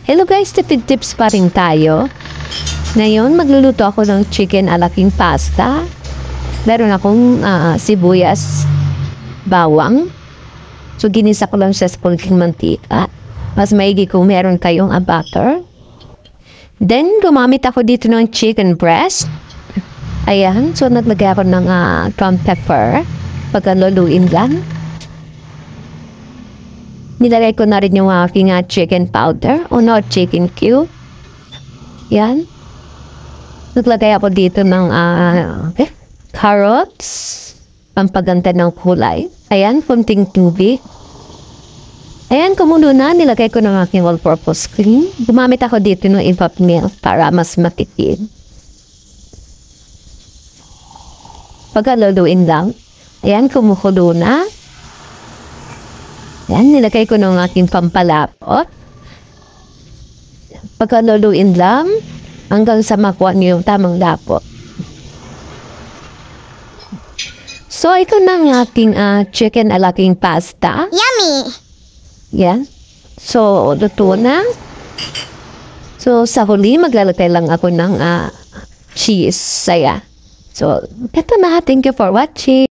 Hello guys, tipid tips pa rin tayo. Ngayon, magluluto ako ng chicken alaking pasta. Meron akong sibuyas, bawang. So, ginisa ko lang siya sa kunting mantika. Mas maigi kung meron kayong butter. Then, gumamit ako dito ng chicken breast. Ayan, so naglagay ako ng ground pepper. Pagkaluluin lang. Nilagay ko na rin yung aking chicken powder o no, chicken cube. Yan. Naglagay ako dito ng carrots. Pampaganda ng kulay. Ayan, kunting tubig. Ayan, kumulo na. Nilagay ko ng aking all-purpose cream. Gumamit ako dito ng evap milk para mas matipid. Pagkaluluin lang. Ayan, kumukulo na. Yan, nilagay ko ng aking pampalapot. Pagkaluluin lang, hanggang sa makuha niyo yung tamang lapot. So, ito na ang aking chicken alaking pasta. Yummy! Yan. So, luto na. So, sa huli, maglalagay lang ako ng cheese. Saya. So, ito na. Thank you for watching.